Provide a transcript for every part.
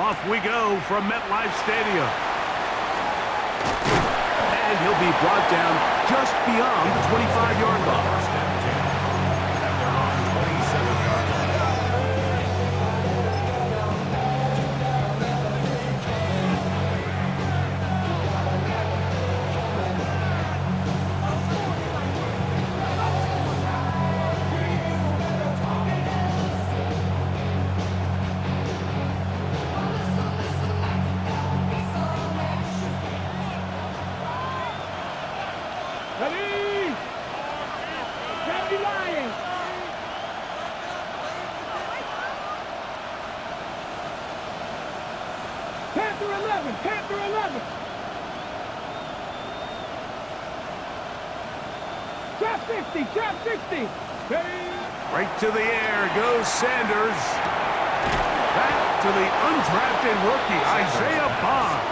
Off we go from MetLife Stadium. And he'll be brought down just beyond the 25-yard line. Panther 11. Trap 60. Right to the air goes Sanders. Back to the undrafted rookie, Isaiah Bond.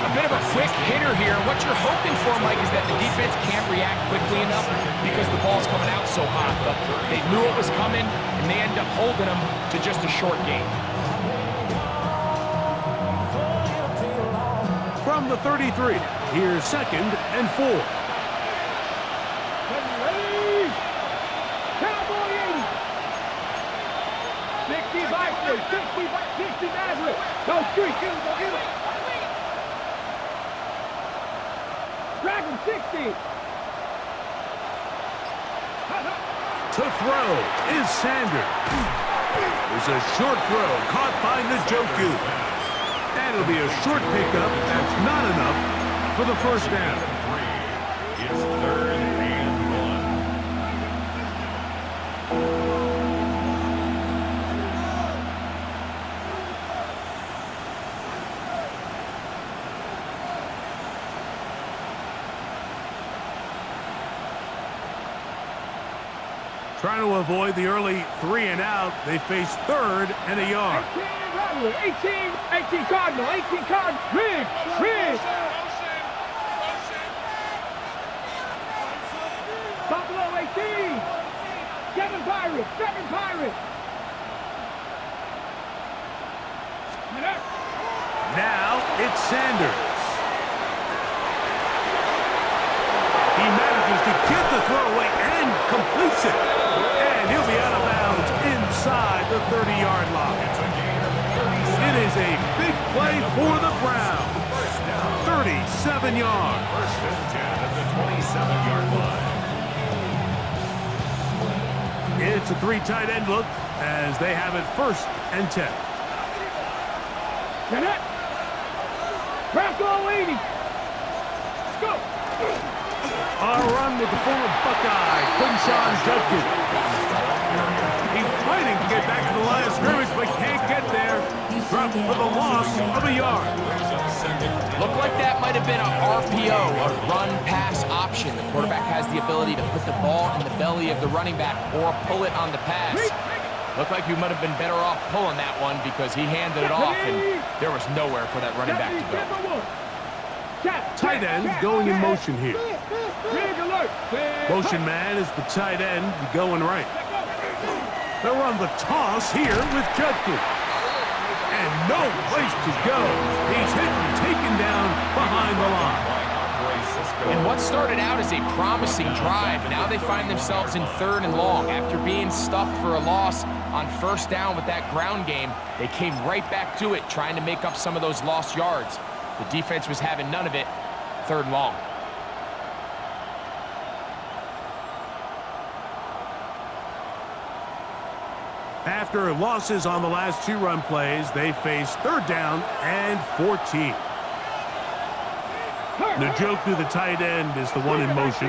A bit of a quick hitter here. What you're hoping for, Mike, is that the defense can't react quickly enough because the ball's coming out so hot. But they knew it was coming, and they end up holding them to just a short gain. From the 33, here's 2nd and 4. Cowboy 80. 60 Vikings, 60 Nazareth. No street, get him. Dragon 60. To throw is Sanders. There's a short throw caught by Njoku. And it'll be a short pickup. That's not enough for the first down. It's 3rd and 1. Trying to avoid the early 3 and out. They face 3rd and a yard. 18 Cardinal, Riggs. Buffalo 18. 7 Pirates. Now it's Sanders. He manages to get the throw away and completes it. And he'll be out of bounds inside the 30-yard line. It is a big play for the Browns. 37 yards. 1st and 10 at the 27-yard line. It's a 3 tight end look as they have it 1st and 10. Bronco 80. Let's go. A run with the former Buckeye, Quinshon Judkins. He's fighting to get back to the line of scrimmage, but can't get there. Dropped for the loss of a yard. Looked like that might have been an RPO, a run-pass option. The quarterback has the ability to put the ball in the belly of the running back or pull it on the pass. Looked like he might have been better off pulling that one because he handed it off, and there was nowhere for that running back to go. Tight end going in motion here. Motion man is the tight end going right. They'll run the toss here with Judkins. And no place to go. He's hit and taken down behind the line. And what started out as a promising drive, now they find themselves in 3rd and long. After being stuffed for a loss on 1st down with that ground game, they came right back to it, trying to make up some of those lost yards. The defense was having none of it. 3rd and long. After losses on the last 2 run plays, they face 3rd down and 14. Njoku, the tight end, is the one in motion.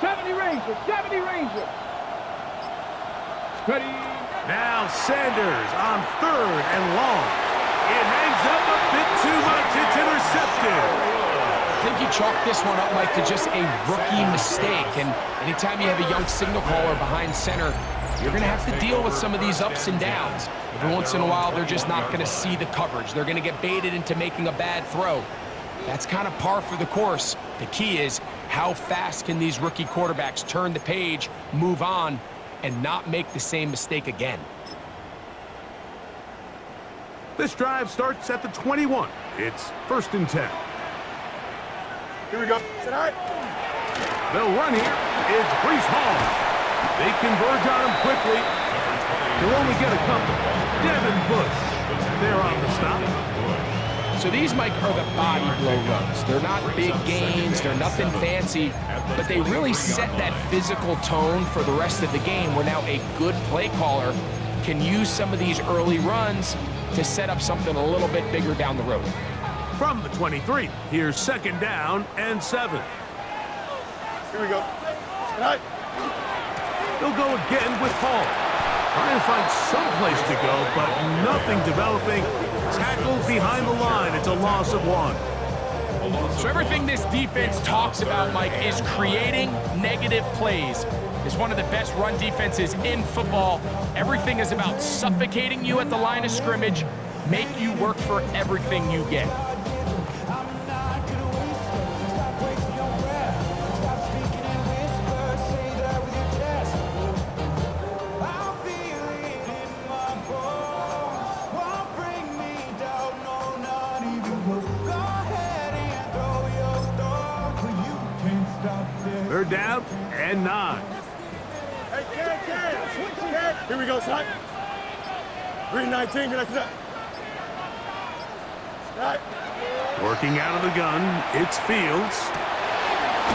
70 Rangers. Ready. Now Sanders on 3rd and long. It hangs up a bit too much. It's intercepted. I think you chalk this one up, Mike, to just a rookie mistake. And anytime you have a young signal caller behind center, you're going to have to deal with some of these ups and downs. Every once in a while, they're just not going to see the coverage. They're going to get baited into making a bad throw. That's kind of par for the course. The key is how fast can these rookie quarterbacks turn the page, move on, and not make the same mistake again. This drive starts at the 21. It's 1st and 10. Here we go. They'll run here. It's Breece Hall. They converge on him quickly. He'll only get a couple. Devin Bush. They're on the stop. So these, Mike, are the body blow runs. They're not big gains. They're nothing fancy. But they really set that physical tone for the rest of the game where now a good play caller can use some of these early runs to set up something a little bit bigger down the road. From the 23, here's 2nd down and 7. Here we go. They'll go again with Hall. Trying to find some place to go, but nothing developing. Tackled behind the line. It's a loss of 1. So everything this defense talks about, Mike, is creating negative plays. It's one of the best run defenses in football. Everything is about suffocating you at the line of scrimmage, make you work for everything you get. Third down and 9. Here we go, son. 3-19, good after that. Working out of the gun, it's Fields.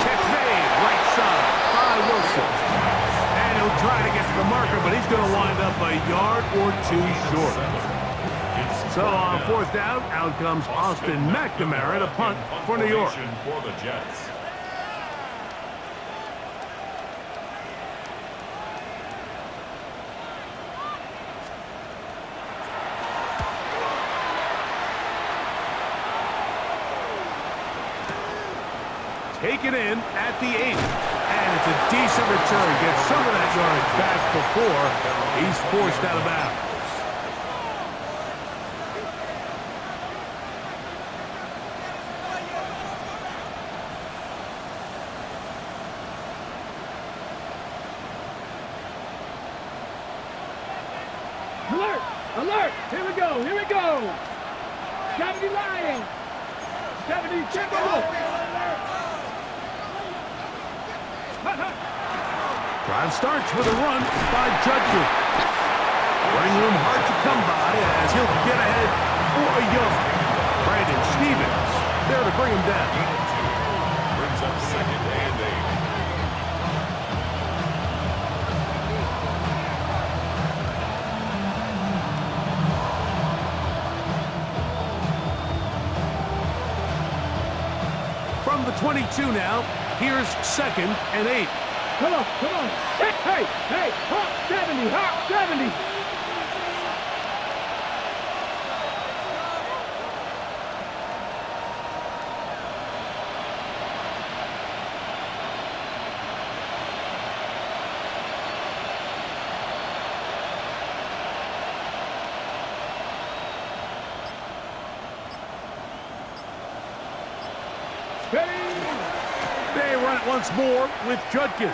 Catch made, right side by Wilson. And he'll try to get to the marker, but he's going to wind up a yard or 2 short. So on 4th down, out comes Austin McNamara to punt for New York. For the Jets. Taken in at the 8. And it's a decent return. Gets some of that yardage back before he's forced out of bounds. Alert! Alert! Here we go! Here we go! 70 Lions! 70 Timberwolves! Drive starts with a run by Judkins. Running room hard to come by as he'll get ahead for a yard. Brandon Stevens there to bring him down. Brings up 2nd and 8. From the 22 now, here's 2nd and 8. Come on, come on. Hey, Hawk 70, Hawk 70. They run it once more with Judkins.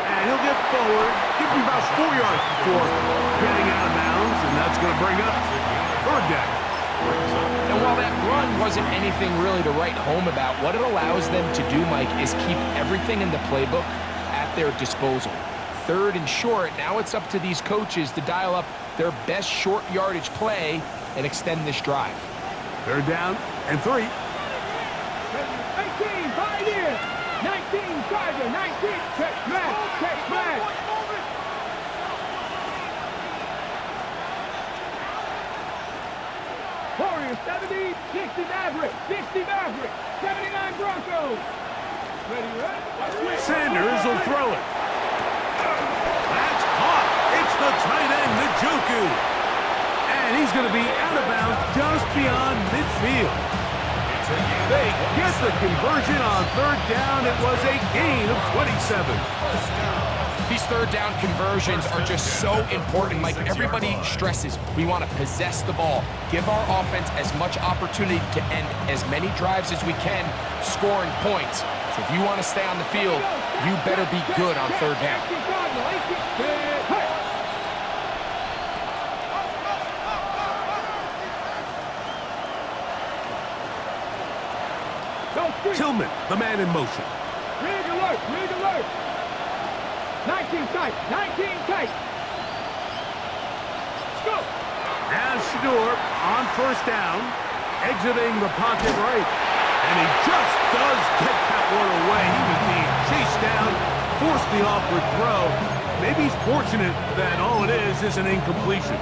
And he'll get forward, give him about 4 yards before getting out of bounds, and that's going to bring up 3rd down. And while that run wasn't anything really to write home about, what it allows them to do, Mike, is keep everything in the playbook at their disposal. 3rd and short, now it's up to these coaches to dial up their best short yardage play and extend this drive. 3rd down and 3. 18, Pioneer. 19, Charger. 19, check flag. Warriors, 70, 60 Maverick, 79 Broncos. Ready? Sanders will throw it. That's caught. It's the tight end, Njoku. And he's going to be out of bounds just beyond midfield. They get the conversion on 3rd down. It was a gain of 27. These 3rd down conversions are just so important. Like everybody stresses, we want to possess the ball, give our offense as much opportunity to end as many drives as we can, scoring points. So if you want to stay on the field, you better be good on 3rd down. Get hurt. Go street. Tillman, the man in motion. Rig alert. Rig alert. 19 tight. 19 tight. Let's go. Now Shador on first down, exiting the pocket right. And he just does get that one away. He was being chased down, forced the awkward throw. Maybe he's fortunate that all it is an incompletion.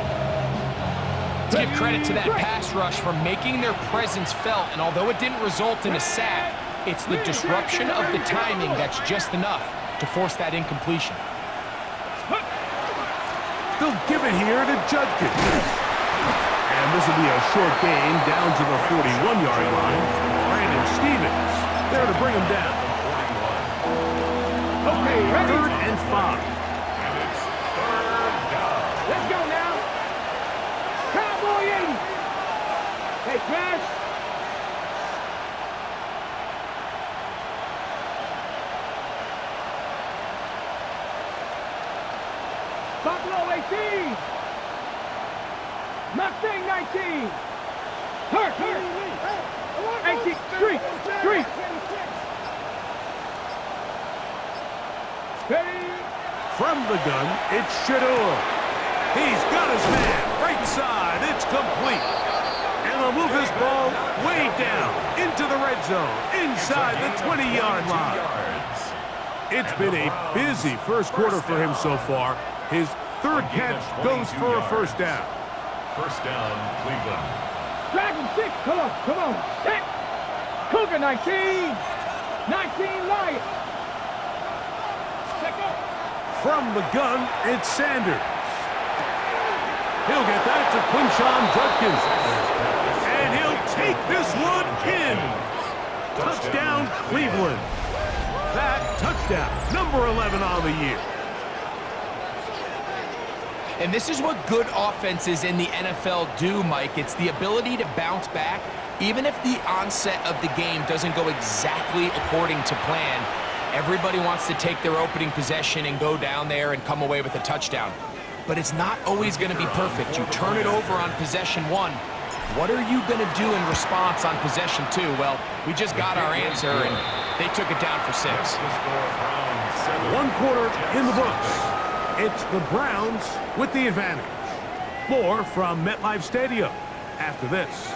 To give credit to that pass rush for making their presence felt, and although it didn't result in a sack, it's the disruption of the timing that's just enough to force that incompletion. They'll give it here to Judkins. And this will be a short gain down to the 41-yard line. Brandon Stevens there to bring him down. Okay, ready? 3rd and 5. And it's 3rd down. Let's go now. Cowboy 80. Hey, Crash. Buffalo 18. Mustang 19. Hurt. 18. Street. Ready? From the gun, it's Shador. He's got his man. Right side. It's complete. And they'll move this ball way down into the red zone, inside the 20-yard line. It's been a busy first quarter for him so far. His 3rd catch goes for a first down. First down, Cleveland. Dragon 6. Come on. Set. Cougar 19. 19 Lion. Check up. From the gun, it's Sanders. He'll get that to Quinshon Judkins. And he'll take this one in. Touchdown, Cleveland. That touchdown, number 11 on the year. And this is what good offenses in the NFL do, Mike. It's the ability to bounce back, even if the onset of the game doesn't go exactly according to plan. Everybody wants to take their opening possession and go down there and come away with a touchdown. But it's not always going to be perfect. You turn it over on possession 1. What are you going to do in response on possession 2? Well, we just got our answer, and they took it down for 6. One quarter in the books. It's the Browns with the advantage. More from MetLife Stadium after this.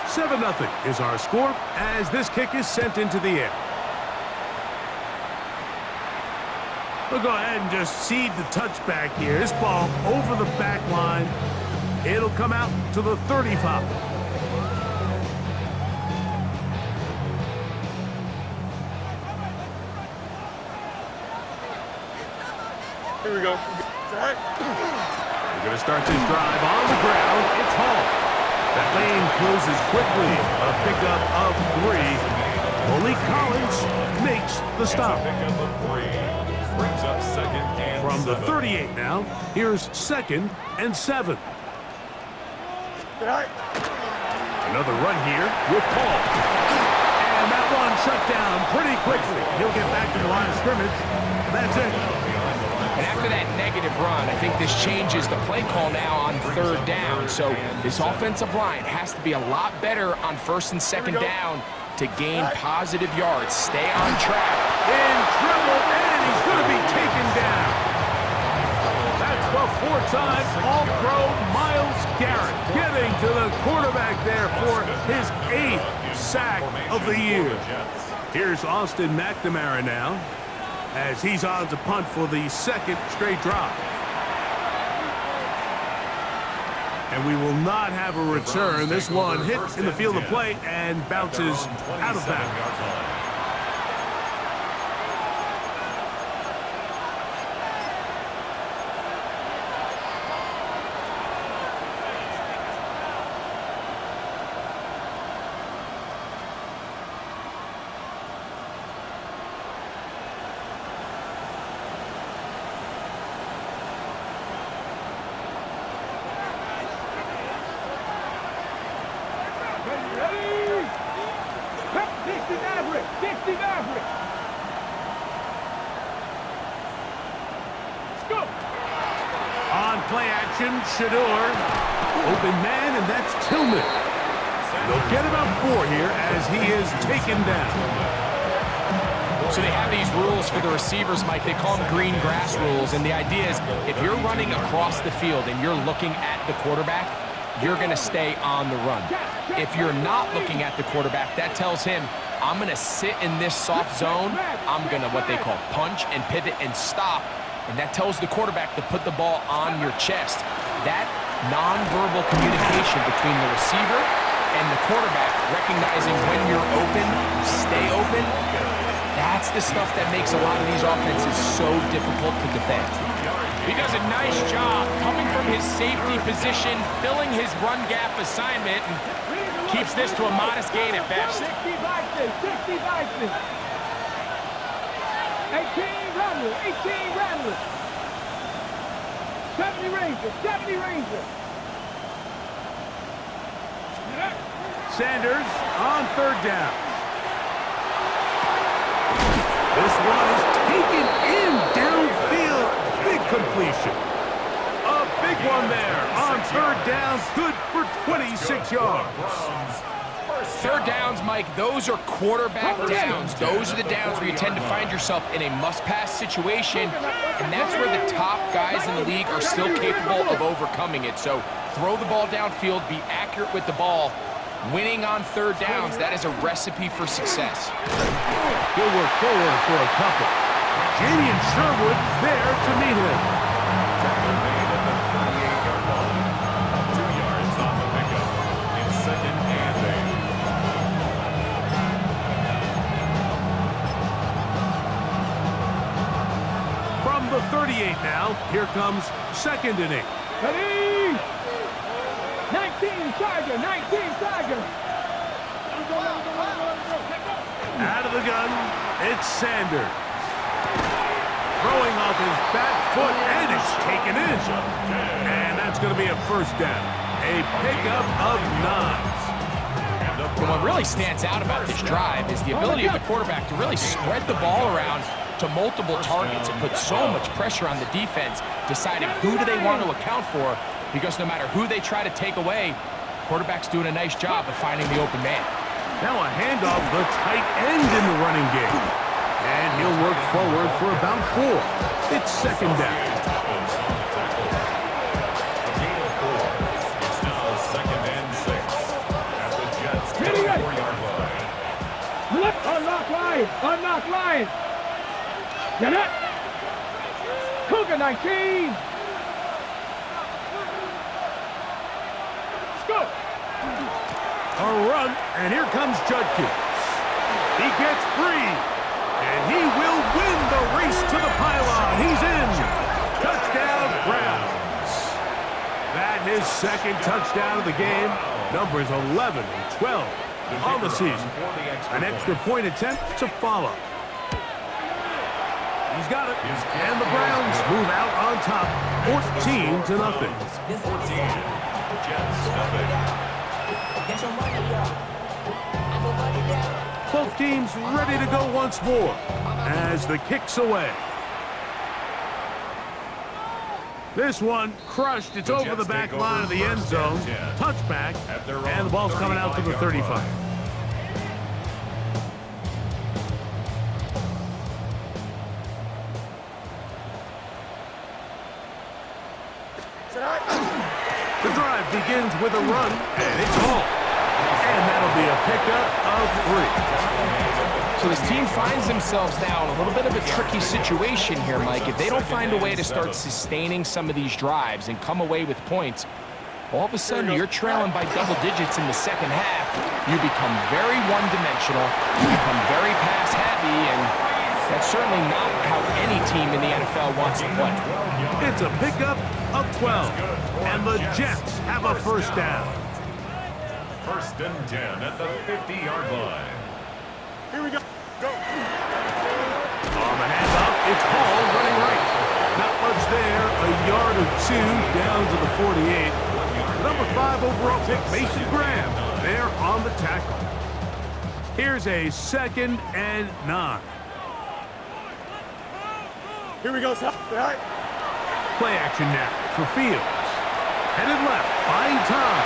Seven 0 is our score as this kick is sent into the air. We'll go ahead and just seed the touchback here. This ball over the back line. It'll come out to the 35. Here we go. We're going to start this drive on the ground. It's Hall. That lane closes quickly. A pickup of 3. Malik Collins makes the stop. Pickup of 3. Brings up 2nd and From the 7. 38 now, here's 2nd and 7. Another run here with Paul. And that one shut down pretty quickly. He'll get back to the line of scrimmage. And that's it. And after that negative run, I think this changes the play call now on 3rd down. So this offensive line has to be a lot better on 1st and 2nd down to gain positive yards. Stay on track. In trouble, and he's going to be taken down. That's the 4-time All-Pro Myles Garrett getting to the quarterback there for his 8th sack of the year. Here's Austin McNamara now, as he's on to punt for the 2nd straight drive. And we will not have a return. This one hits in the field of play and bounces out of bounds. DC Maverick. Let's go. On play action, Shador. Open man, and that's Tillman. They'll get about 4 here as he is taken down. So they have these rules for the receivers, Mike. They call them green grass rules, and the idea is if you're running across the field and you're looking at the quarterback, you're going to stay on the run. If you're not looking at the quarterback, that tells him, I'm going to sit in this soft zone. I'm going to what they call punch and pivot and stop, and that tells the quarterback to put the ball on your chest. That nonverbal communication between the receiver and the quarterback, recognizing when you're open, stay open, that's the stuff that makes a lot of these offenses so difficult to defend. He does a nice job coming from his safety position, filling his run gap assignment, and keeps this to a modest gain at best. 60 Vikings, 60 Vikings. 18 Ramblers, 18 Ramblers. 70 Rangers, 70 Rangers. Sanders on 3rd down. This one is taken in downfield. Big completion. A big one there on 3rd down. Good for 26 yards. 3rd downs, Mike, those are quarterback downs. Those are the downs where you tend to find yourself in a must-pass situation, and that's where the top guys in the league are still capable of overcoming it. So throw the ball downfield, be accurate with the ball. Winning on 3rd downs, that is a recipe for success. He'll work forward for a couple. Jamian Sherwood there to meet him. Tackle made at the 38-yard line. 2 yards on the pickup. It's 2nd and 8. From the 38 now, here comes 2nd and 8. Ready? 19 Tiger, 19 Tiger. Out of the gun, it's Sanders. Throwing off his back foot, and it's taken in. And that's going to be a 1st down. A pickup of 9. And what really stands out about this drive is the ability of the quarterback to really spread the ball around to multiple targets and put so much pressure on the defense, deciding who do they want to account for, because no matter who they try to take away, quarterback's doing a nice job of finding the open man. Now a handoff, the tight end in the running game. And he'll work forward for about 4. It's 2nd down. A gain of 4. It's now 2nd and 6. At the Jets' 4-yard line. Look, unlock line, unlock line. Get it? Cougar 19. Let's go. A run, and here comes Judkins. He gets free, and he will win the race to the pylon. He's in. Touchdown, Browns. That his 2nd touchdown of the game. Numbers 11 and 12 on the season. An extra point attempt to follow. He's got it, and the Browns move out on top, 14-0. 14. Jets, nothing. Both teams ready to go once more as the kick's away. This one crushed. It's over the back line of the end zone. Touchback, and the ball's coming out to the 35. The drive begins with a run, and it's all. And that'll be a pickup of 3. So this team finds themselves now in a little bit of a tricky situation here, Mike. If they don't find a way to start sustaining some of these drives and come away with points, all of a sudden you're trailing by double digits in the 2nd half. You become very one-dimensional, you become very pass-heavy, and that's certainly not how any team in the NFL wants to play. It's a pickup of 12, and the Jets have a 1st down. 1st and 10 at the 50-yard line. Here we go. Go. On the handoff, it's Hall running right. Not much there. A yard or 2 down to the 48. Number 5 overall pick, Mason Graham, there on the tackle. Here's a 2nd and 9. Here we go, Sal. All right. Play action now for Fields. Headed left, buying time.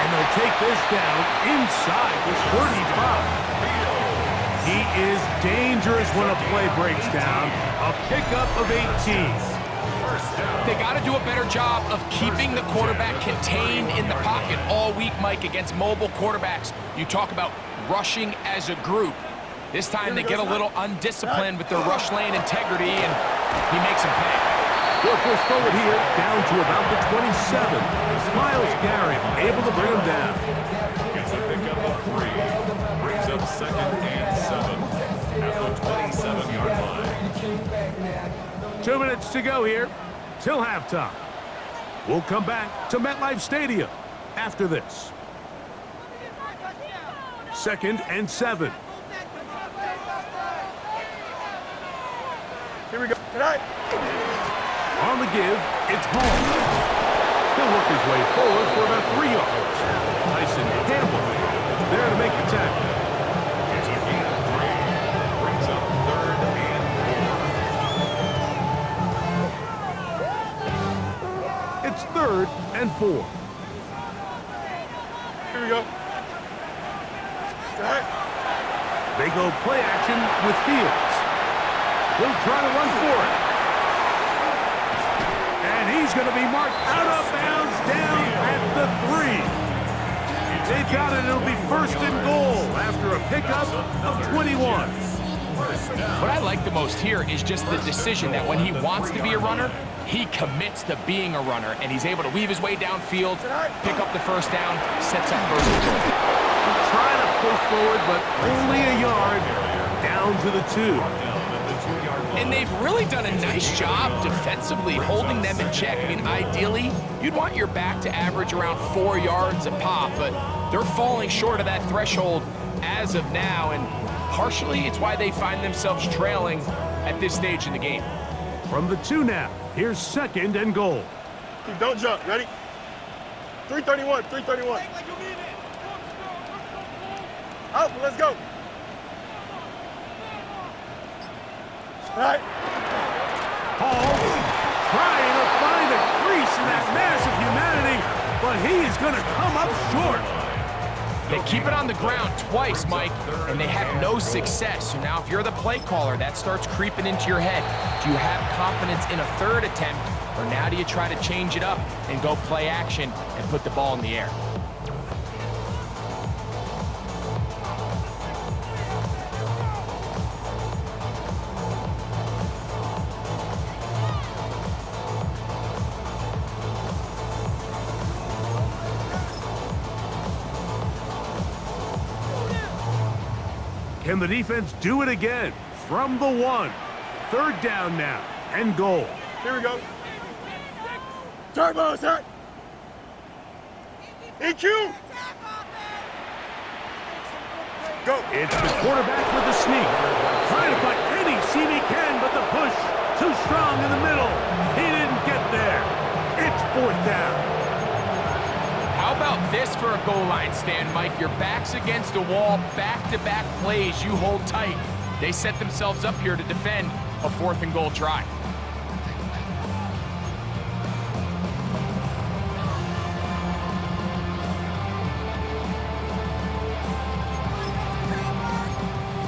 And they'll take this down inside the 35. He is dangerous when a play breaks down. A pickup of 18. They got to do a better job of keeping the quarterback contained in the pocket all week, Mike, against mobile quarterbacks. You talk about rushing as a group. This time they get a little undisciplined with their rush lane integrity, and he makes them pay. They'll push forward here, down to about the 27. Myles Garrett able to bring him down. Gets a pickup of 3. Brings up 2nd and 7 at the 27-yard line. 2 minutes to go here till halftime. We'll come back to MetLife Stadium after this. 2nd and 7. Here we go. Tonight. On the give, it's home. He'll work his way forward for about 3 yards. Tyson Campbell there to make the tackle. It's a gain of 3. Brings up 3rd and 4. It's 3rd and 4. Here we go. All right. They go play action with Fields. He'll try to run for it. And he's going to be marked out of bounds down at the 3. They've got it. It'll be 1st and goal after a pickup of 21. What I like the most here is just the decision that when he wants to be a runner, he commits to being a runner, and he's able to weave his way downfield, pick up the 1st down, sets up 1st and goal. Trying to push forward, but only a yard down to the 2. And they've really done a nice job defensively holding them in check. I mean, ideally, you'd want your back to average around 4 yards a pop, but they're falling short of that threshold as of now, and partially it's why they find themselves trailing at this stage in the game. From the 2 now, here's 2nd and goal. Don't jump. Ready? 331. 331. Out. Let's go. All right. Hall trying to find a crease in that mass of humanity, but he is going to come up short. They keep it on the ground twice, Mike, and they have no success. So now if you're the play caller, that starts creeping into your head. Do you have confidence in a 3rd attempt, or now do you try to change it up and go play action and put the ball in the air? Can the defense do it again? From the 1. 3rd down now and goal. Here we go. Turbo, sir. EQ. Go. It's the quarterback with the sneak. Trying to find any seam he can, but the push too strong in the middle. He didn't get there. It's 4th down. How about this for a goal line stand, Mike? Your back's against a wall, back-to-back plays, you hold tight. They set themselves up here to defend a 4th and goal try.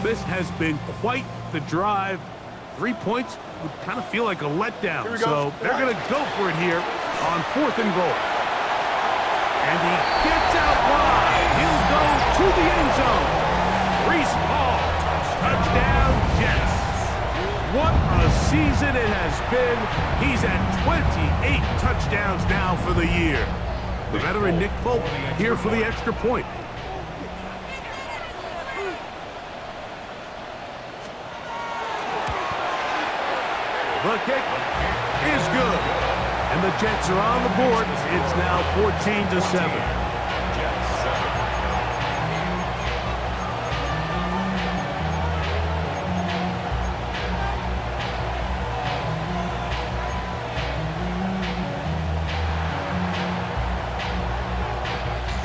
This has been quite the drive. 3 points would kind of feel like a letdown. So they're going to go for it here on 4th and goal. And he gets out wide. He'll go to the end zone. Breece Hall, touchdown Jets. What a season it has been. He's at 28 touchdowns now for the year. The veteran Nick Folk here for the extra point. The kick is good. And the Jets are on the board. It's now 14-7.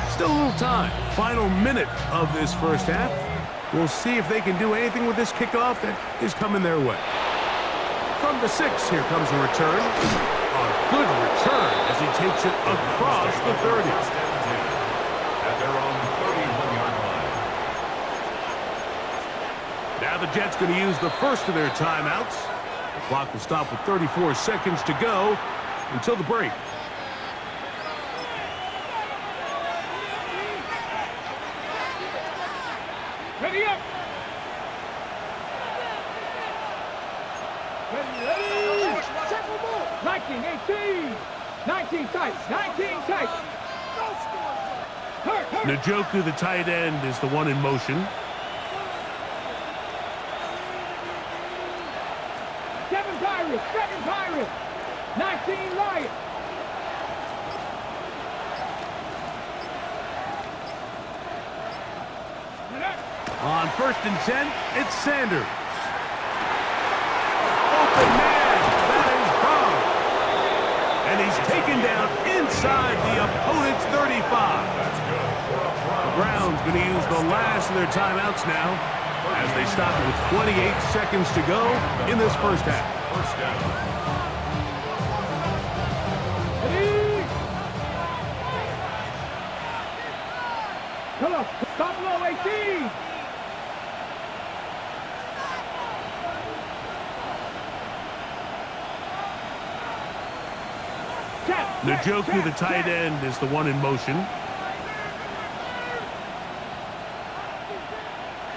Still a little time. final minute of this first half. We'll see if they can do anything with this kickoff that is coming their way. From the 6, here comes a return. A good return as he takes it across the 30. At their own 31-yard line. Now the Jets going to use the first of their timeouts. The clock will stop with 34 seconds to go until the break. Ready up. Ready. 19, 18. 19 tight. 19 tight. Hurt. Njoku, the tight end, is the one in motion. 7 Pirates. 7 Pirates. 19 Lions. On 1st and 10, it's Sanders. Open man, that is Brown. And he's taken down inside the opponent's 35. The Browns going to use the last of their timeouts now as they stop with 28 seconds to go in this first half. First down. Come on, stop low, 18. Njoku, the tight end, is the one in motion.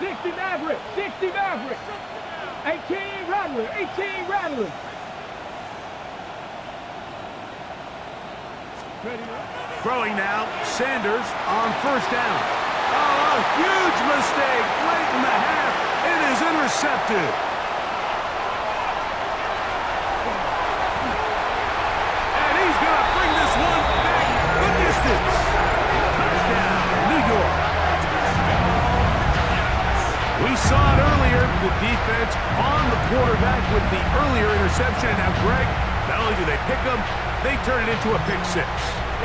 60 Maverick, 60 Maverick. 18 Rattler, 18 Rattler. Throwing now, Sanders on 1st down. Oh, a huge mistake late in the half. It is intercepted. And he's going to bring this one back the distance. Touchdown, New York. We saw it earlier, the defense on the quarterback with the earlier interception. And now, Greg, not only do they pick him, they turn it into a pick 6.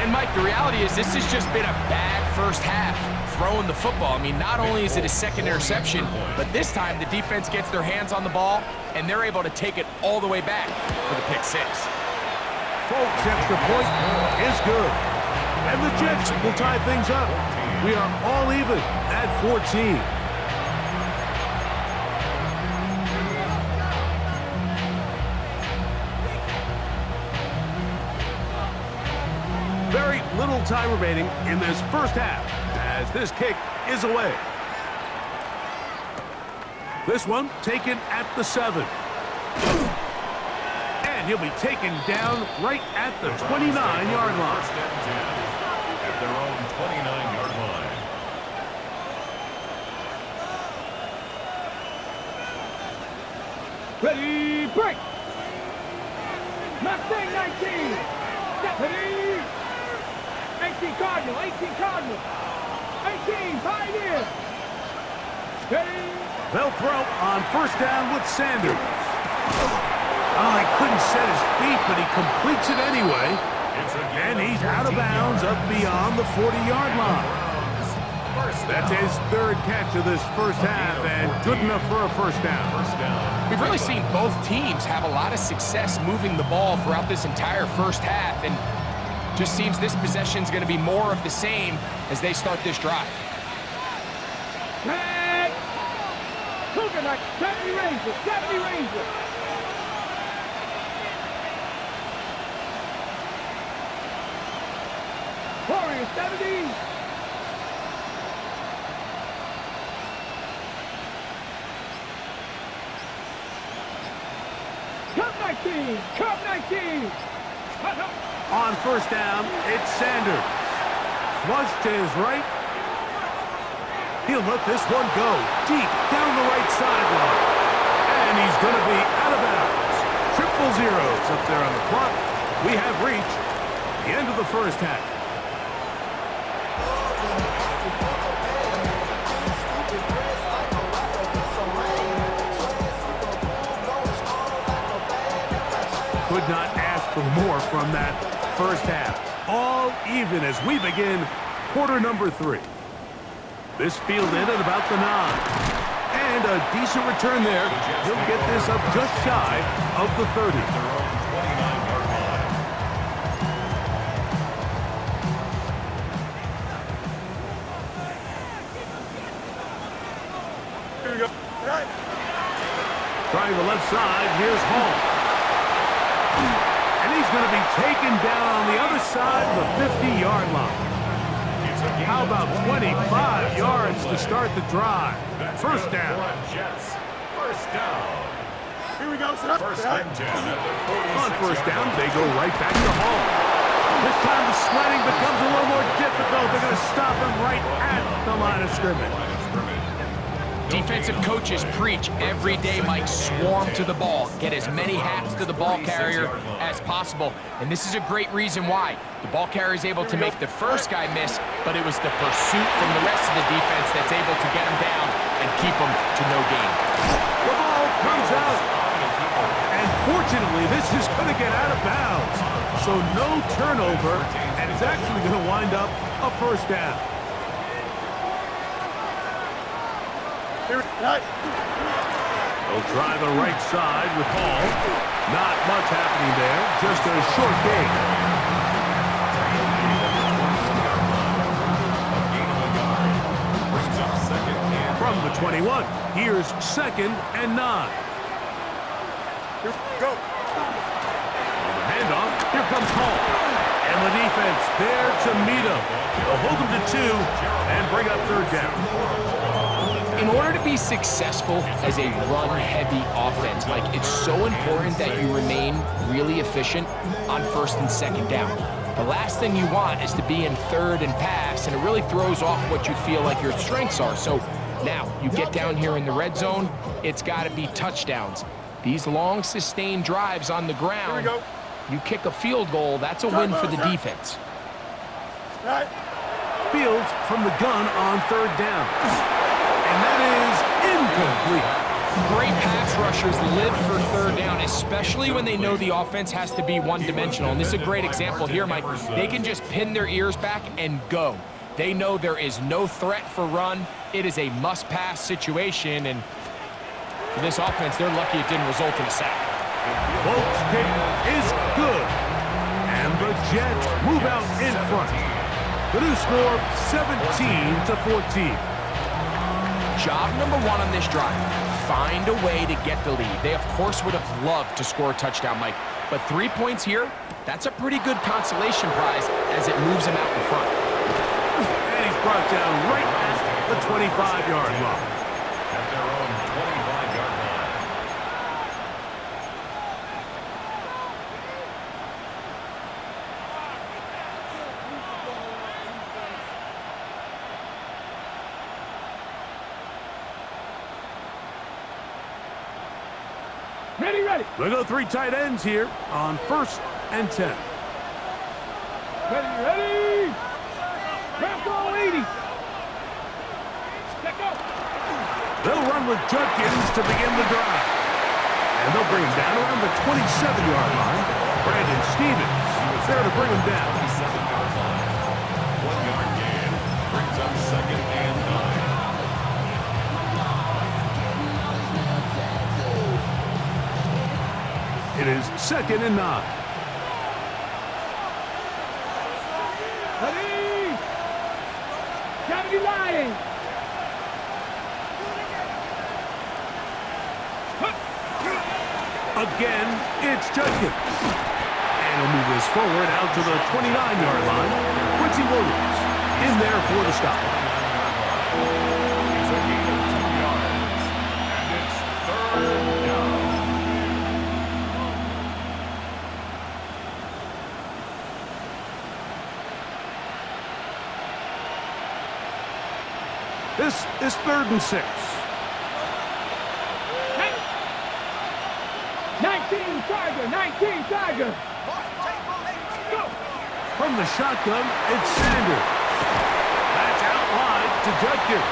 And, Mike, the reality is this has just been a bad first half throwing the football. I mean, not only is it a second interception, but this time the defense gets their hands on the ball, and they're able to take it all the way back for the pick 6. Folks, extra point is good. And the Jets will tie things up. We are all even at 14. Very little time remaining in this first half as this kick is away. This one taken at the 7. And he'll be taken down right at the 29-yard line. First and 10 at their own 29-yard line. Ready, break. Mustang 19. Ready. 18 Cardinal, 18 Cardinal. 18 Pioneer. Ready. They'll throw on 1st down with Sanders. Oh, he couldn't set his feet, but he completes it anyway. And he's out of bounds up beyond the 40-yard line. That's his 3rd catch of this first half, and good enough for a first down. We've really seen both teams have a lot of success moving the ball throughout this entire first half, and just seems this possession is going to be more of the same as they start this drive. Tag. Cougar Knight, 70 Rangers, 70 Rangers. Warriors, 70. Cup 19, Cup 19. On 1st down, it's Sanders. Flush to his right. He'll let this one go deep down the right sideline. And he's going to be out of bounds. 0-0s up there on the clock. We have reached the end of the first half. Could not ask for more from that first half. All even as we begin quarter number 3. This fielded at about the 9. And a decent return there. He'll get this up just shy of the 30. Their own 29-yard line. Here we go. Right. Trying the left side, here's Hall. And he's going to be taken down on the other side of the 50-yard line. How about 25 yards to start the drive? First down. Jets. First down. Here we go. Sit up. First Sit up. and 10 at the 46. On first down, they go right back to Hall. This time the sledding becomes a little more difficult. They're going to stop him right at the line of scrimmage. Defensive coaches preach every day, Mike, swarm to the ball. Get as many hats to the ball carrier as possible. And this is a great reason why. The ball carrier is able to make the first guy miss, but it was the pursuit from the rest of the defense that's able to get him down and keep him to no gain. The ball comes out. And fortunately, this is going to get out of bounds. So no turnover, and it's actually going to wind up a first down. Right. They'll try the right side with Hall. Not much happening there, just a short gain. From the 21, here's 2nd and 9. Here we go. Handoff, here comes Hall. And the defense there to meet him. They'll hold him to 2 and bring up third down. In order to be successful as a run-heavy offense, Mike, it's so important that you remain really efficient on 1st and 2nd down. The last thing you want is to be in 3rd and pass, and it really throws off what you feel like your strengths are. So now you get down here in the red zone, it's got to be touchdowns. These long, sustained drives on the ground, you kick a field goal, that's a win for the defense. Right. Fields from the gun on 3rd down. And that is incomplete. Great pass rushers live for 3rd down, especially when they know the offense has to be one-dimensional. And this is a great example here, Mike. They can just pin their ears back and go. They know there is no threat for run. It is a must-pass situation, and for this offense, they're lucky it didn't result in a sack. Folks' kick is good. And the Jets move out in front. The new score, 17-14. Job number 1 on this drive, find a way to get the lead. They, of course, would have loved to score a touchdown, Mike. But 3 points here, that's a pretty good consolation prize as it moves him out in front. And he's brought down right at the 25-yard line. At their own 25-yard line. Ready. They go 3 tight ends here on 1st and 10. Ready. Grab goal 80. Let go. They'll run with Judkins to begin the drive. And they'll bring him down around the 27-yard line. Brandon Stevens there to bring him down. 27-yard line. 1-yard gain. Brings up 2nd and 9. It is 2nd and 9. Ready. Gravity lying. Again, it's Judkins. And he'll move this forward out to the 29-yard line. Quincy Williams in there for the stop. It's a gain of 2 yards. And it's 3rd down. This is 3rd and 6. 19 Tiger. Go. From the shotgun, it's Sanders. That's out wide to Judkins.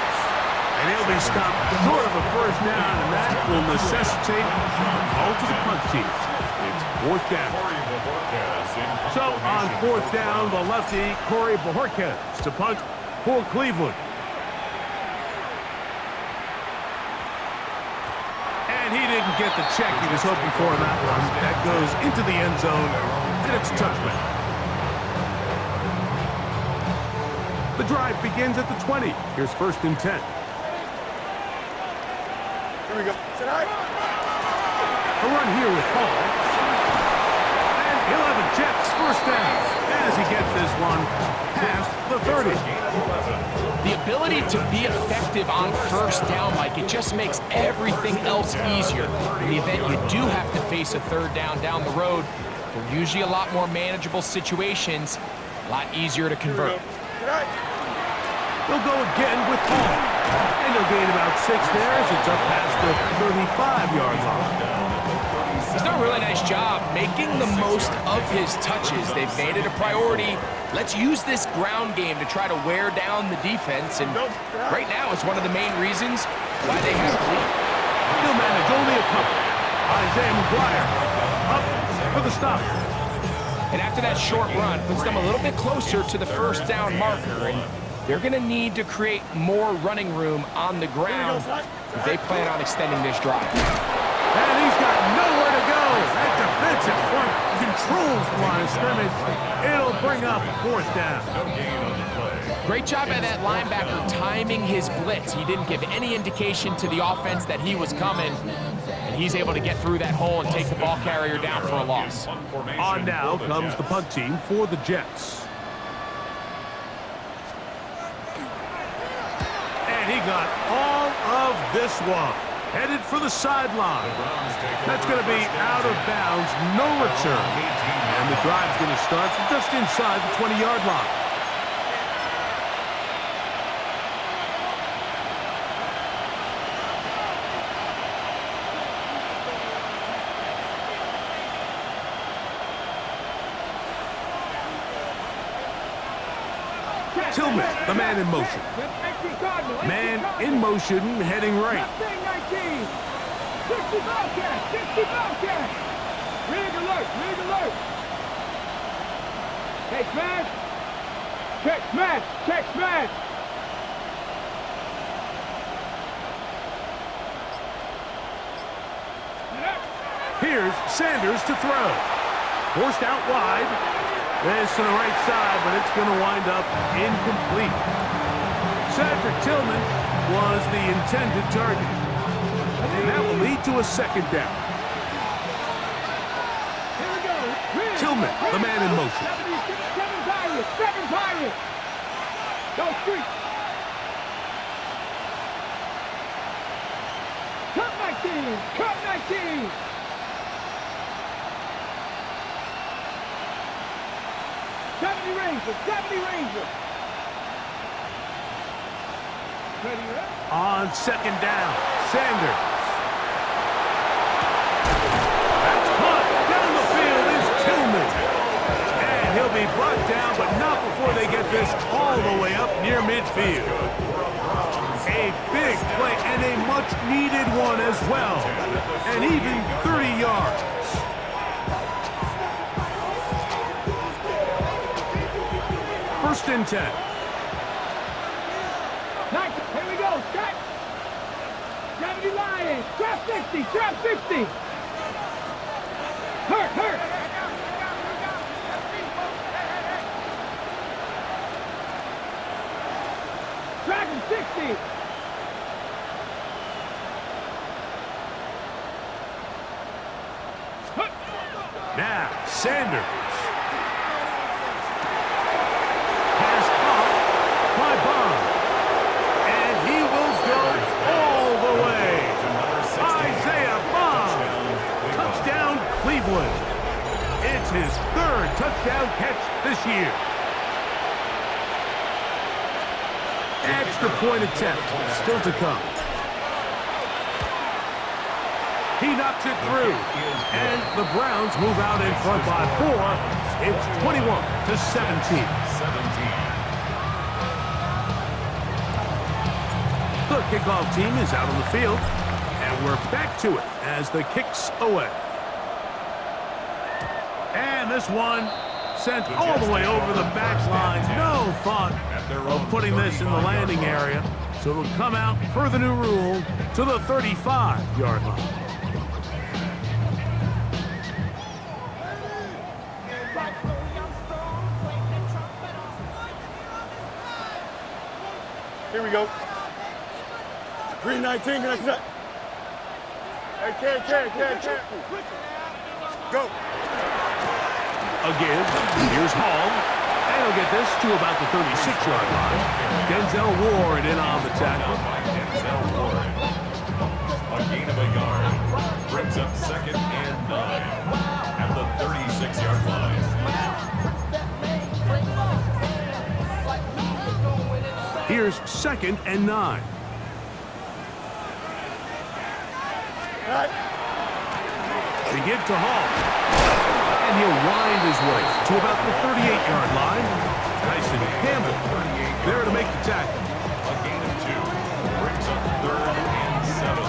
And he'll be stopped short of a first down, and that will necessitate a call to the punt team. It's 4th down. So on 4th down, the lefty, Corey Bojorquez, to punt for Cleveland. get the check he was hoping for on that one. That goes into the end zone, and it's a touchback. The drive begins at the 20. Here's 1st and 10. Here we go. Sit high. A run here with Hall. And he'll have a Jets first down as he gets this one past the 30. The ability to be effective on 1st down, Mike, it just makes everything else easier. In the event you do have to face a 3rd down the road, they're usually a lot more manageable situations, a lot easier to convert. They'll go again with Hall. And they'll gain about 6 there as it's up past the 35-yard line. He's done a really nice job making the most of his touches. They've made it a priority. Let's use this ground game to try to wear down the defense. And right now, it's one of the main reasons why they have the lead. He'll manage only a couple. Isaiah McGuire up for the stop. And after that short run, puts them a little bit closer to the 1st down marker. And they're going to need to create more running room on the ground if they plan on extending this drive. And he's got nowhere to go. That defensive front controls the line of scrimmage. It'll bring up 4th down. Great job by that linebacker timing his blitz. He didn't give any indication to the offense that he was coming. And he's able to get through that hole and take the ball carrier down for a loss. On now comes the punt team for the Jets. And he got all of this one. Headed for the sideline. That's going to be out of bounds, no return. And the drive's going to start from just inside the 20-yard line. Tillman, the man in motion. Man in motion, heading right. 60 Bobcat! 60 Bobcat! Rig alert! Rig alert! Hey, smash! Check smash! Check smash! Here's Sanders to throw. Forced out wide. This to the right side, but it's going to wind up incomplete. Cedric Tillman was the intended target. And that will lead to a 2nd down. Here we go. Tillman, the man in motion. 7 Pirates. Go street. Cut 19. Cut 19. Ranger. 70 Ranger. Ready, right? On 2nd down, Sanders. That's caught. Down the field is Tillman. And he'll be brought down, but not before they get this all the way up near midfield. A big play and a much-needed one as well. And even 30 yards. First and 10. Nice. Here we go. Strap. 70 Lions. Trap 60. Trap 60. Hurt. Dragon 60. Now, Sanders. It's his 3rd touchdown catch this year. Extra point attempt still to come. He knocks it through, and the Browns move out in front by 4. It's 21-17. The kickoff team is out on the field, and we're back to it as the kick's away. And this one sent all the way over the back line. No thought of putting this in the landing area. So it'll come out, per the new rule, to the 35-yard line. Here we go. Green 19, green 19. Hey, Ken. Go. Again, here's Hall. And he'll get this to about the 36-yard line. Denzel Ward in on the tackle. Denzel Ward. A gain of a yard. Brings up 2nd and 9 at the 36-yard line. Here's 2nd and 9. Right. They give to Hall. And he'll wind his way to about the 38-yard line. Tyson Campbell there to make the tackle. A gain of 2. Brings up 3rd and 7.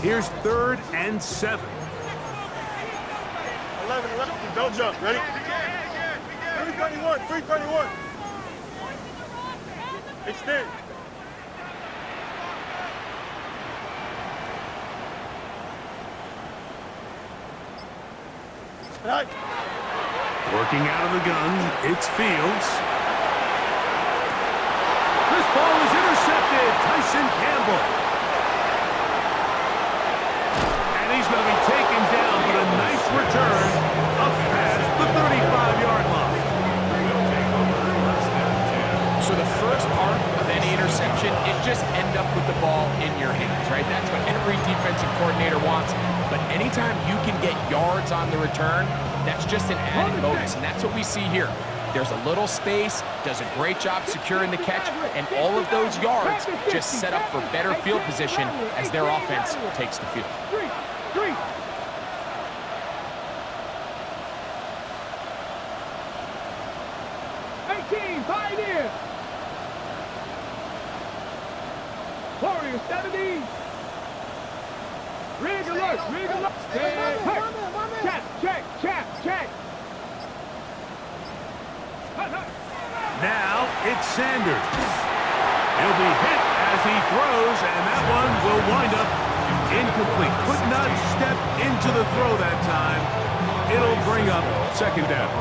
Here's 3rd and 7. 11, don't jump. Ready? 321, 321. Extend. Right. Working out of the gun, it's Fields. This ball is intercepted. Tyson Campbell. And he's going to be taken down, but a nice return up past the 35-yard line. So the first part of any interception is just end up with the ball in your hands, right? That's what every defensive coordinator wants. But anytime you can get yards on the return, that's just an added bonus, and that's what we see here. There's a little space, does a great job securing the catch, and all of those yards just set up for better field position as their offense takes the field. 3. 18, Pioneer. Warriors 70. Rig alert. Check. Now it's Sanders. He'll be hit as he throws, and that one will wind up incomplete. Could not step into the throw that time. It'll bring up 2nd down.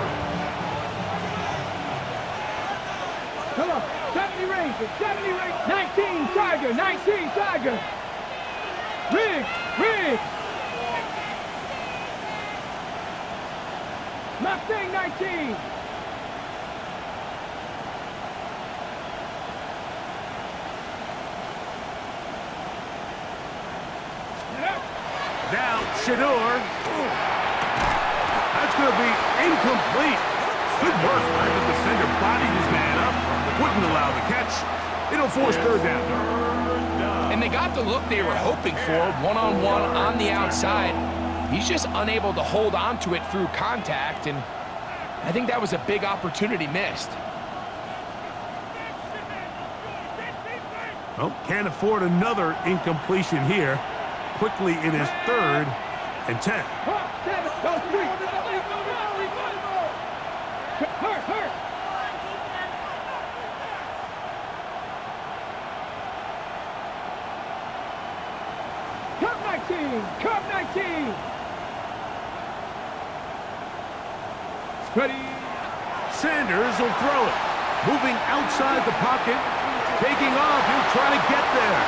Come on. 70 Rangers. 19 Tiger. Rig. Mustang 19. Now Shador. That's going to be incomplete. Good work. I think the defender bodied his man up. Wouldn't allow the catch. It'll force 3rd down. And they got the look they were hoping for, one-on-one on the outside. He's just unable to hold on to it through contact, and I think that was a big opportunity missed. Well, can't afford another incompletion here. Quickly in his 3rd and 10. Hurt. Cup 19. Ready. Sanders will throw it. Moving outside the pocket. Taking off. He'll try to get there.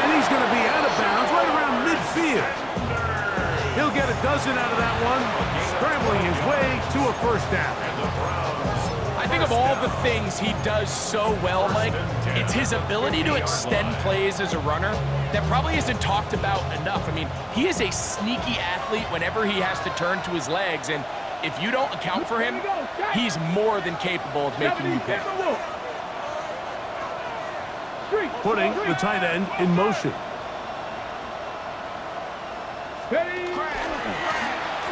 And he's going to be out of bounds right around midfield. He'll get a dozen out of that one. Scrambling his way to a 1st down. I think of all the things he does so well, Mike, it's his ability to extend plays as a runner that probably isn't talked about enough. I mean, he is a sneaky athlete whenever he has to turn to his legs, and if you don't account for him, he's more than capable of making you pay. Putting the tight end in motion.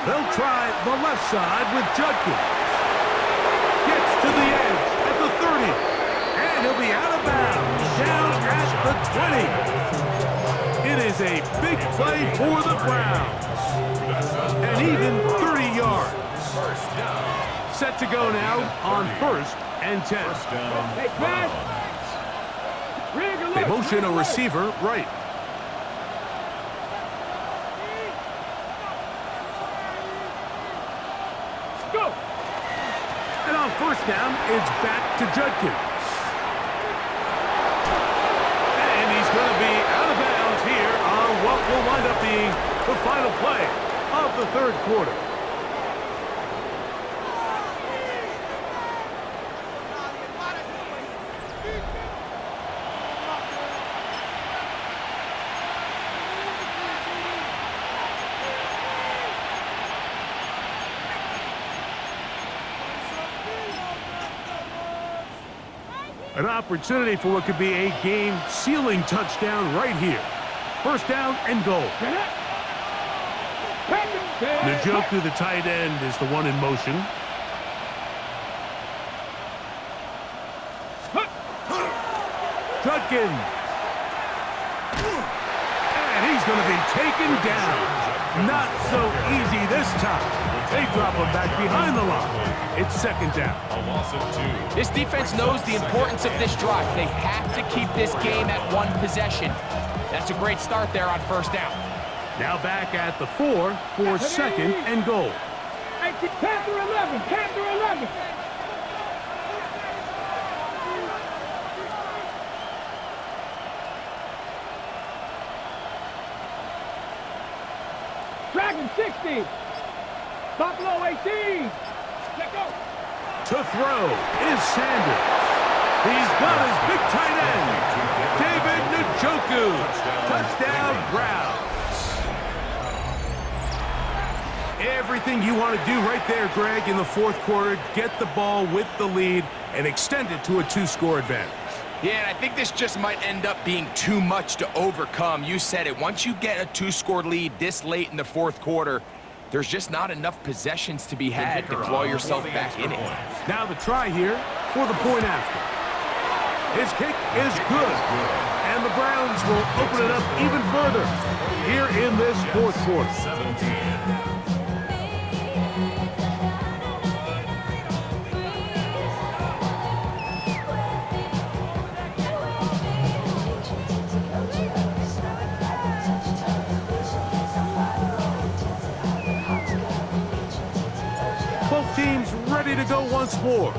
They'll try the left side with Judkins. Gets to the edge at the 30. And he'll be out of bounds down at the 20. It is a big play for the Browns. And even 30 yards. Set to go now on 1st and 10. Hey, Chris. Motion a receiver right. Go. And on first down, it's back to Judkins. And he's going to be out of bounds here on what will wind up being the final play of the third quarter. An opportunity for what could be a game-sealing touchdown right here. First down and goal. Njoku, the tight end, is the one in motion. Judkins. And he's going to be taken down. Not so easy this time. They drop him back behind the line. It's second down. A loss of 2. This defense knows the importance of this drive. They have to keep this game at one possession. That's a great start there on first down. Now back at the 4 for second and goal. Panther 11, Panther 11. Dragon 60. Buffalo 18. Let go. To throw is Sanders. He's got his big tight end, David Njoku. Touchdown, Browns. Everything you want to do right there, Greg, in the fourth quarter. Get the ball with the lead and extend it to a 2-score advantage. Yeah, and I think this just might end up being too much to overcome. You said it. Once you get a 2-score lead this late in the fourth quarter, there's just not enough possessions to be had to claw yourself back in it. Now the try here for the point after. His kick is good. And the Browns will open it up even further here in this fourth quarter. 17. Both teams ready to go once more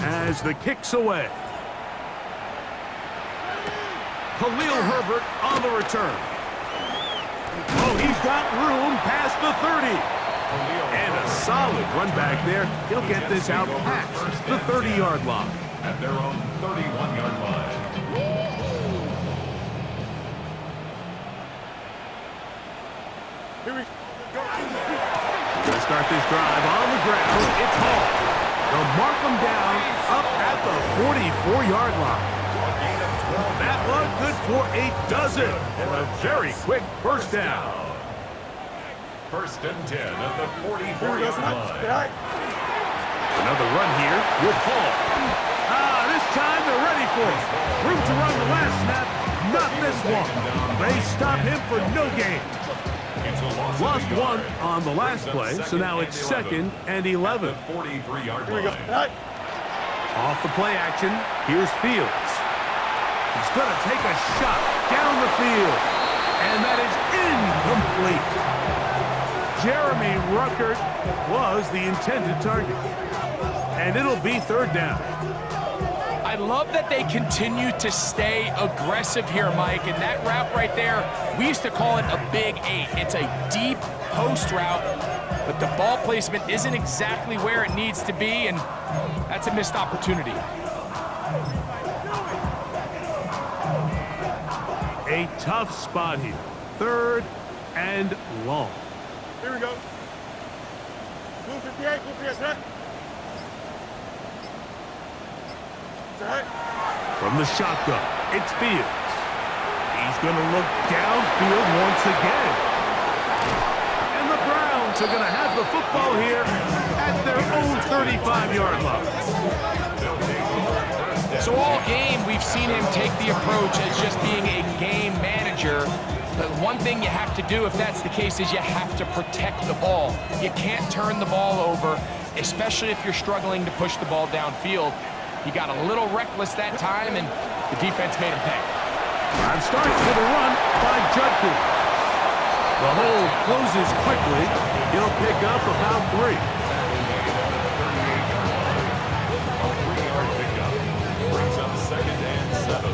as the kick's away. Khalil Herbert on the return. Oh, he's got room past the 30. And a solid run back there. He'll get this out past the 30-yard line. At their own 31-yard line. Here we go. Gonna start this drive on the ground. It's Hall. They'll mark him down up at the 44-yard line. That one good for a dozen. And a very quick first down. First and 10 at the 44-yard line. Another run here with Hall. This time they're ready for it. Room to run the last snap. Not this one. They stop him for no gain. Lost one on the last play, so now it's second and 11. 43-yard line. Off the play action, here's Fields. He's going to take a shot down the field, and that is incomplete. Jeremy Ruckert was the intended target, and it'll be third down. I love that they continue to stay aggressive here, Mike, and that route right there, we used to call it a big 8. It's a deep post route, but the ball placement isn't exactly where it needs to be, and that's a missed opportunity. A tough spot here. Third and long. Here we go. 258, 258, set. From the shotgun, it's Fields. He's going to look downfield once again. And the Browns are going to have the football here at their own 35-yard line. So all game, we've seen him take the approach as just being a game manager. But one thing you have to do, if that's the case, is you have to protect the ball. You can't turn the ball over, especially if you're struggling to push the ball downfield. He got a little reckless that time, and the defense made him pay. Drive starts with a run by Judkins. The hole closes quickly. He'll pick up about 3. A 3-yard pickup brings up 2nd and 7.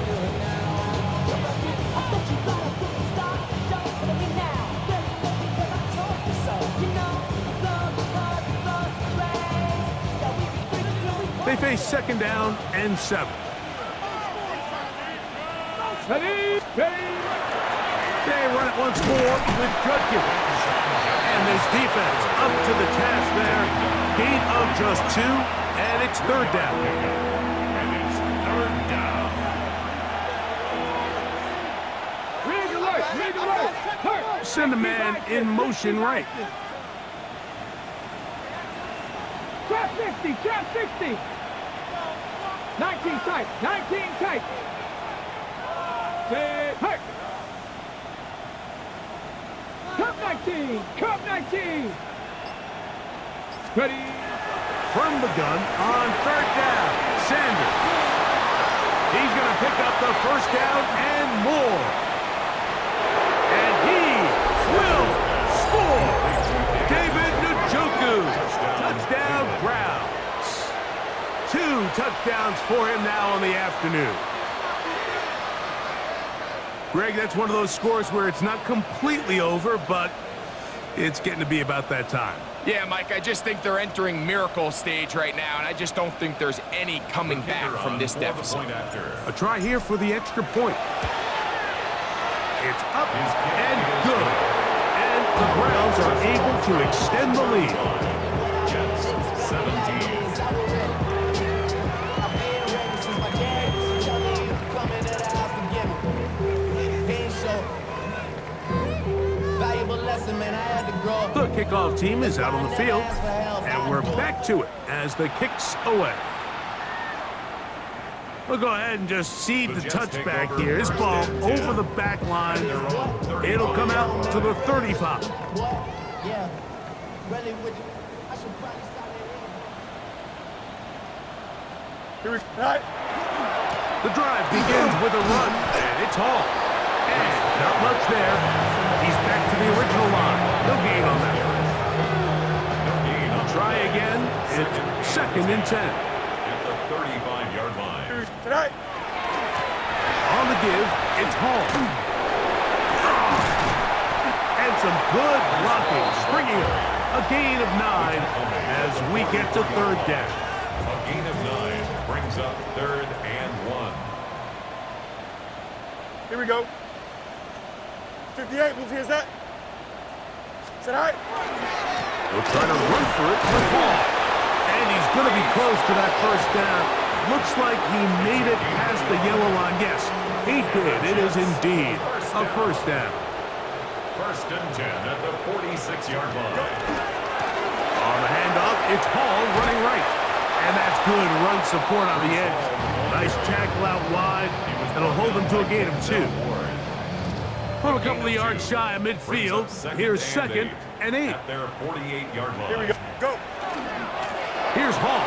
They face 2nd down and 7. Ready, ready. They run it once more with Judkins. And this defense up to the task there. Gain of just 2, and it's 3rd down. And it's 3rd down. Rig alert, rig alert. Hurt. Send a man in motion right. Trap 60, trap 60. 19 tight, 19 tight. Say, hurt. Cup 19, cup 19. Ready. From the gun on 3rd down. Sanders. He's going to pick up the 1st down and more. And he will score. David Njoku. Touchdown Browns. 2 touchdowns for him now on the afternoon. Greg, that's one of those scores where it's not completely over, but it's getting to be about that time. Yeah, Mike, I just think they're entering miracle stage right now, and I just don't think there's any coming back from this deficit. A try here for the extra point. It's up and good. And the Browns are able to extend the lead. Jets 17. The kickoff team is out on the field, and we're back to it as the kick's away. We'll go ahead and just cede the touchback here. This ball over the back line. It'll come out to the 35. The drive begins with a run, and it's Hall. And not much there. He's back to the original line. No gain on that one. He'll try again. It's 2nd and 10. At the 35-yard line. On the give, it's Hall. And some good blocking, springing up. A gain of 9 as we get to 3rd down. A gain of 9 brings up 3rd and 1. Here we go. 58, move here, Zach. Is that all right? He'll try to run for it with Hall. And he's going to be close to that 1st down. Looks like he made it past the yellow line. Yes, he did. It is indeed a 1st down. 1st and 10 at the 46-yard line. On the handoff, it's Hall running right. And that's good run support on the edge. Nice tackle out wide. It'll hold him to a gain of 2. From a couple of yards shy of midfield, here's 2nd and 8. At their 48-yard line. Here we go. Go. Here's Hall.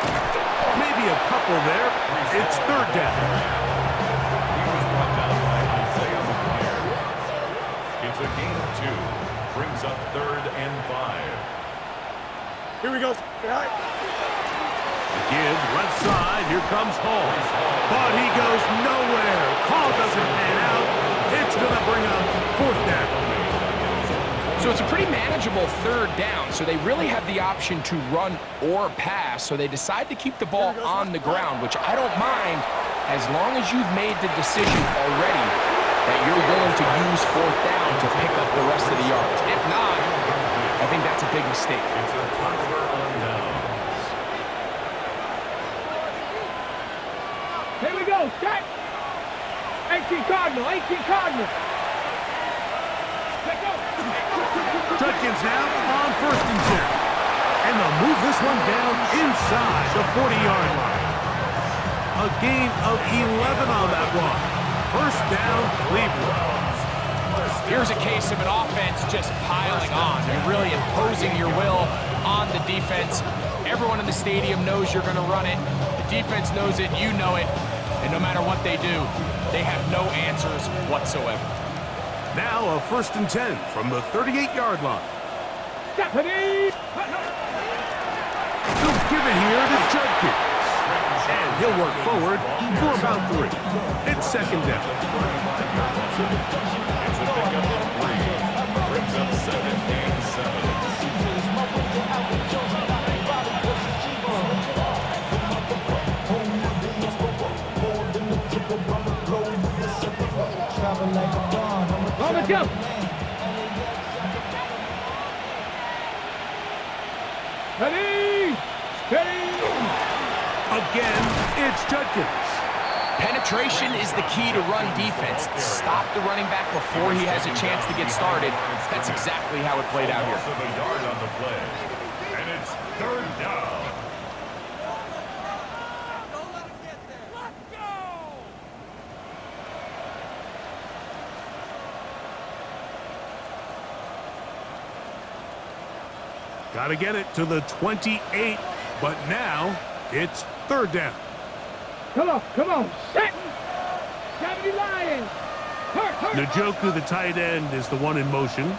Maybe a couple there. It's 3rd down. He was brought down by Isaiah McGuire. It's a gain of 2. Brings up 3rd and 5. Here we go. All right. The give, left side. Here comes Hall. But he goes nowhere. Call doesn't pan out. It's going to bring up 4th down. So it's a pretty manageable 3rd down, so they really have the option to run or pass, so they decide to keep the ball on the ground, which I don't mind as long as you've made the decision already that you're willing to use 4th down to pick up the rest of the yards. If not, I think that's a big mistake. It's a turnover on downs. Here we go, set. 18 Cardinal, 18 Cardinal. Let's go. Judkins now on 1st and 10. And they'll move this one down inside the 40-yard line. A gain of 11 on that one. 1st down, Cleveland. Here's a case of an offense just piling on. You're really imposing your will on the defense. Everyone in the stadium knows you're going to run it. The defense knows it. You know it. And no matter what they do, they have no answers whatsoever. Now a 1st and 10 from the 38-yard line. Stephanie! He'll give it here to Judkins. And he'll work forward for about 3. It's 2nd down. It's a pickup of 3. Brings up 2nd and 7. On the jump! Ready! Ready! Again, it's Judkins. Penetration is the key to run defense. Stop the running back before he has a chance to get started. That's exactly how it played out here. Loss of a yard on the play. And it's 3rd down. Got to get it to the 28, but now it's 3rd down. Come on, come on! Set! Gravity Lions! Hurt! Njoku, the tight end, is the one in motion.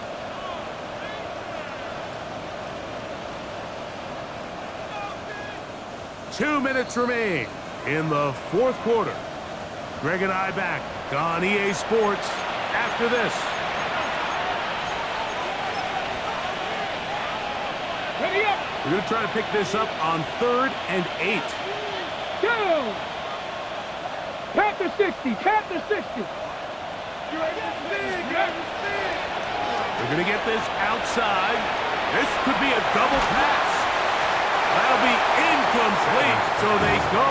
Two minutes remain in the 4th quarter. Greg and I back on EA Sports after this. Ready up! We're going to try to pick this up on 3rd and 8. Go! Tap the 60! Tap the 60! They're going to get this outside. This could be a double pass. That'll be incomplete. So they go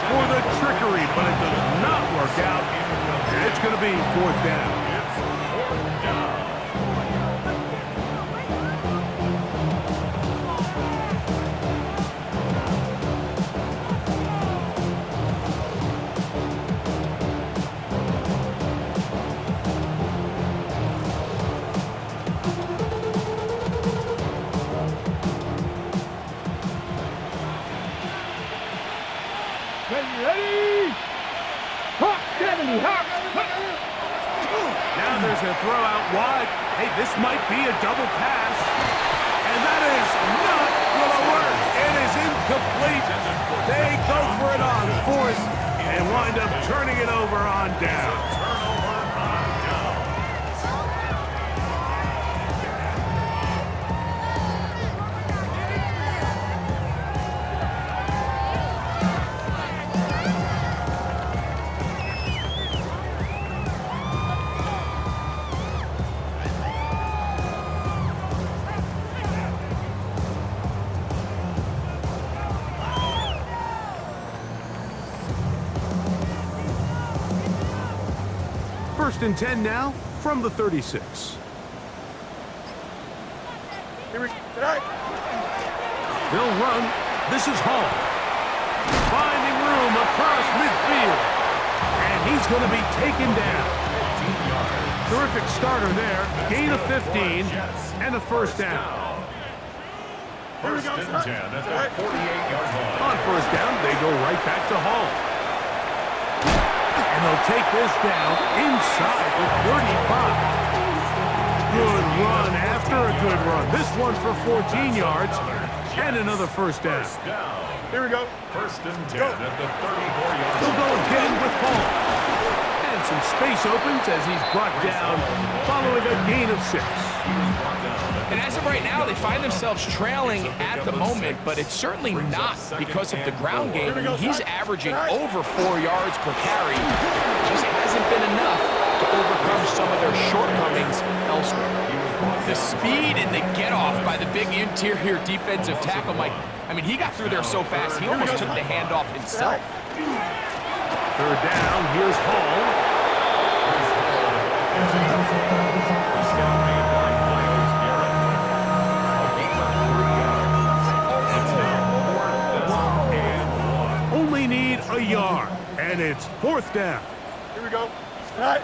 for the trickery, but it does not work out. And it's going to be 4th down. It's 4th down. Ready! Hawk 70! Hawk! Now there's a throw out wide. Hey, this might be a double pass. And that is not going to work. It is incomplete. They go for it on 4th and wind up turning it over on down. Turnover on down. First and 10 now from the 36. They'll run. This is Hall. Finding room across midfield. And he's going to be taken down. Terrific starter there. Gain of 15 and a 1st down. 1st and 10 at the 48-yard line. On 1st down, they go right back to Hall. And they'll take this down inside the 35. Good run after a good run. This one for 14 yards and another 1st down. Here we go. 1st and 10 at the 34-yard They'll go line. again with Hall. And some space opens as he's brought down following a gain of 6. And as of right now, they find themselves trailing at the moment, but it's certainly not because of the ground game. I mean, he's averaging over 4 yards per carry. Just hasn't been enough to overcome some of their shortcomings elsewhere. The speed and the get-off by the big interior defensive tackle, Mike, I mean, he got through there so fast, he almost took the handoff himself. 3rd down, here's Hall. Only need a yard, and it's 4th down. Here we go. All right.